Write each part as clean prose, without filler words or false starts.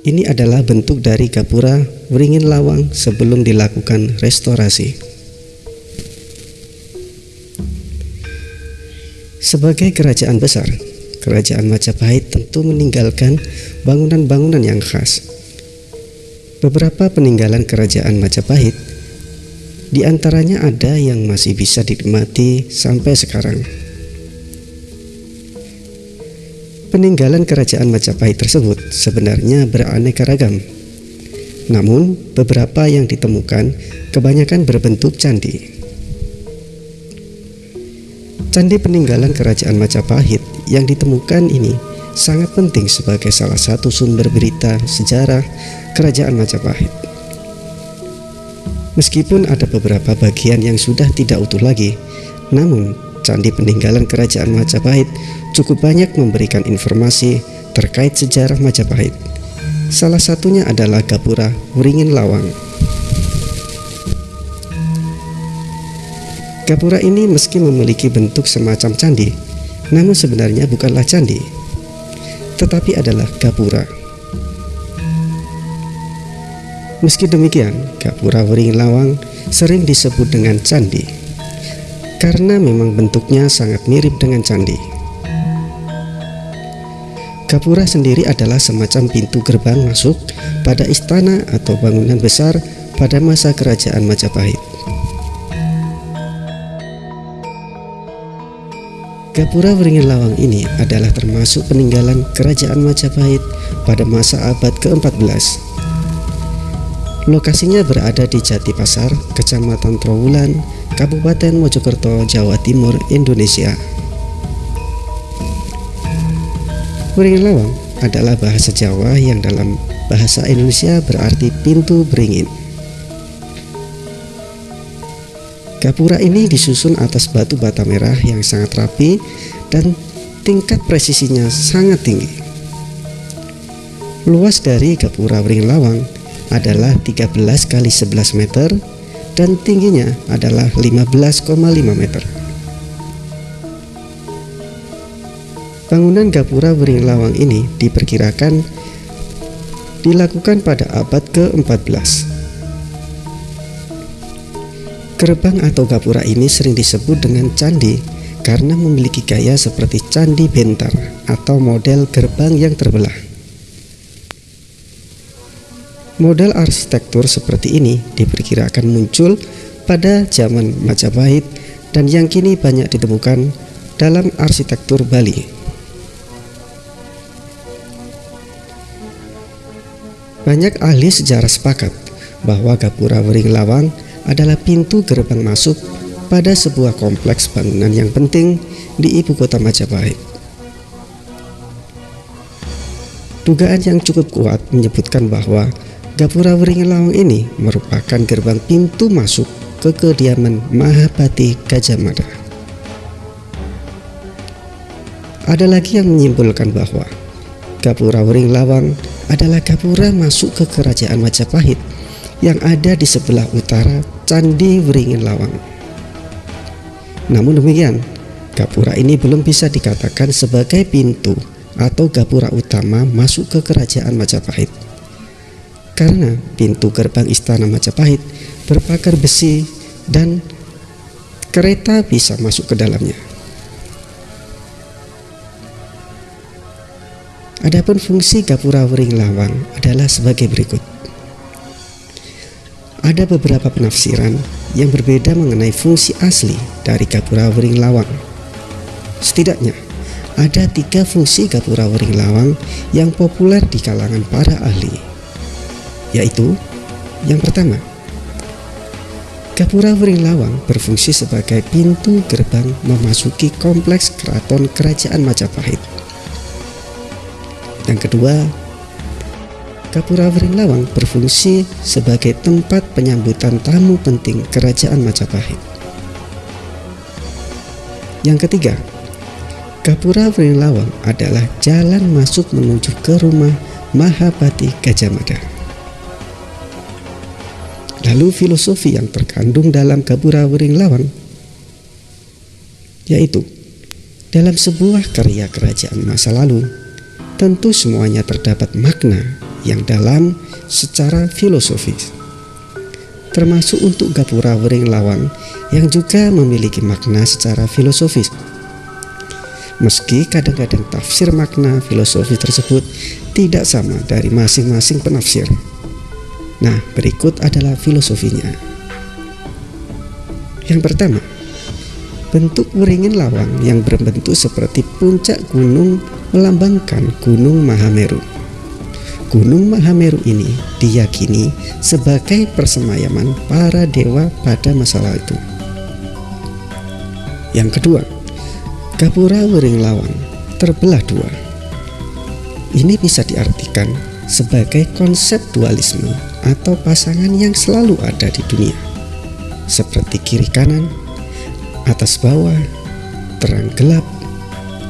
Ini adalah bentuk dari Gapura Wringin Lawang sebelum dilakukan restorasi. Sebagai kerajaan besar, Kerajaan Majapahit tentu meninggalkan bangunan-bangunan yang khas. Beberapa peninggalan Kerajaan Majapahit, di antaranya ada yang masih bisa dinikmati sampai sekarang. Peninggalan Kerajaan Majapahit tersebut sebenarnya beraneka ragam. Namun, beberapa yang ditemukan kebanyakan berbentuk candi. Candi peninggalan Kerajaan Majapahit yang ditemukan ini sangat penting sebagai salah satu sumber berita sejarah Kerajaan Majapahit. Meskipun ada beberapa bagian yang sudah tidak utuh lagi, namun candi peninggalan Kerajaan Majapahit cukup banyak memberikan informasi terkait sejarah Majapahit. Salah satunya adalah Gapura Wringin Lawang. Gapura ini meski memiliki bentuk semacam candi, namun sebenarnya bukanlah candi, tetapi adalah gapura. Meski demikian, Gapura Wringin Lawang sering disebut dengan candi, karena memang bentuknya sangat mirip dengan candi. Gapura sendiri adalah semacam pintu gerbang masuk pada istana atau bangunan besar pada masa Kerajaan Majapahit. Gapura Wringin Lawang ini adalah termasuk peninggalan Kerajaan Majapahit pada masa abad ke-14. Lokasinya berada di Jatipasar, Kecamatan Trowulan, Kabupaten Mojokerto, Jawa Timur, Indonesia. Wringin Lawang adalah bahasa Jawa yang dalam bahasa Indonesia berarti pintu beringin. Gapura ini disusun atas batu bata merah yang sangat rapi dan tingkat presisinya sangat tinggi. Luas dari Gapura Wringin Lawang adalah 13 kali 11 meter dan tingginya adalah 15,5 meter. Bangunan Gapura Wringin Lawang ini diperkirakan dilakukan pada abad ke-14. Gerbang atau gapura ini sering disebut dengan candi karena memiliki gaya seperti candi bentar atau model gerbang yang terbelah. Model arsitektur seperti ini diperkirakan muncul pada zaman Majapahit dan yang kini banyak ditemukan dalam arsitektur Bali. Banyak ahli sejarah sepakat bahwa Gapura Wringin Lawang adalah pintu gerbang masuk pada sebuah kompleks bangunan yang penting di ibu kota Majapahit. Dugaan yang cukup kuat menyebutkan bahwa Gapura Wringin Lawang ini merupakan gerbang pintu masuk ke kediaman Mahapati Gajah Mada. Ada lagi yang menyimpulkan bahwa Gapura Wringin Lawang adalah gapura masuk ke Kerajaan Majapahit yang ada di sebelah utara Candi Wringin Lawang. Namun demikian, gapura ini belum bisa dikatakan sebagai pintu atau gapura utama masuk ke Kerajaan Majapahit, karena pintu gerbang Istana Majapahit berpagar besi dan kereta bisa masuk ke dalamnya. Adapun fungsi Gapura Wringin Lawang adalah sebagai berikut. Ada beberapa penafsiran yang berbeda mengenai fungsi asli dari Gapura Wringin Lawang. Setidaknya ada 3 fungsi Gapura Wringin Lawang yang populer di kalangan para ahli, yaitu yang pertama, Gapura Wringin Lawang berfungsi sebagai pintu gerbang memasuki kompleks keraton Kerajaan Majapahit. Yang kedua, Gapura Wringin Lawang berfungsi sebagai tempat penyambutan tamu penting Kerajaan Majapahit. Yang ketiga, Gapura Wringin Lawang adalah jalan masuk menuju ke rumah Mahapati Gajah Mada. Lalu filosofi yang terkandung dalam Gapura Wringin Lawang, yaitu dalam sebuah karya kerajaan masa lalu, tentu semuanya terdapat makna yang dalam secara filosofis, termasuk untuk Gapura Wering Lawang yang juga memiliki makna secara filosofis. Meski kadang-kadang tafsir makna filosofi tersebut tidak sama dari masing-masing penafsir. Nah, berikut adalah filosofinya. Yang pertama, bentuk Wringin Lawang yang berbentuk seperti puncak gunung melambangkan Gunung Mahameru. Gunung Mahameru ini diyakini sebagai persemayaman para dewa pada masa lalu. Yang kedua, Gapura Wering Lawang terbelah dua. Ini bisa diartikan sebagai konsep dualisme atau pasangan yang selalu ada di dunia, seperti kiri kanan, atas bawah, terang gelap,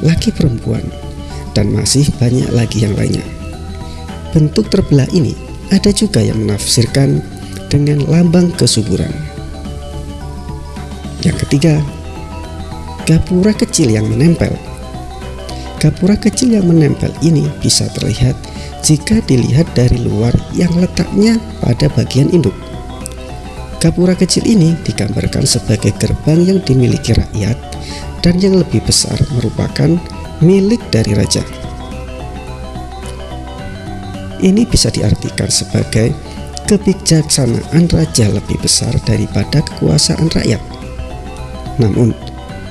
laki perempuan, dan masih banyak lagi yang lainnya. Bentuk terbelah ini ada juga yang menafsirkan dengan lambang kesuburan. Yang ketiga, gapura kecil yang menempel. Gapura kecil yang menempel ini bisa terlihat jika dilihat dari luar yang letaknya pada bagian induk. Gapura kecil ini digambarkan sebagai gerbang yang dimiliki rakyat dan yang lebih besar merupakan milik dari raja. Ini bisa diartikan sebagai kebijaksanaan raja lebih besar daripada kekuasaan rakyat. Namun,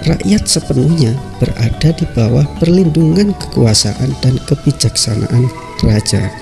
rakyat sepenuhnya berada di bawah perlindungan kekuasaan dan kebijaksanaan raja.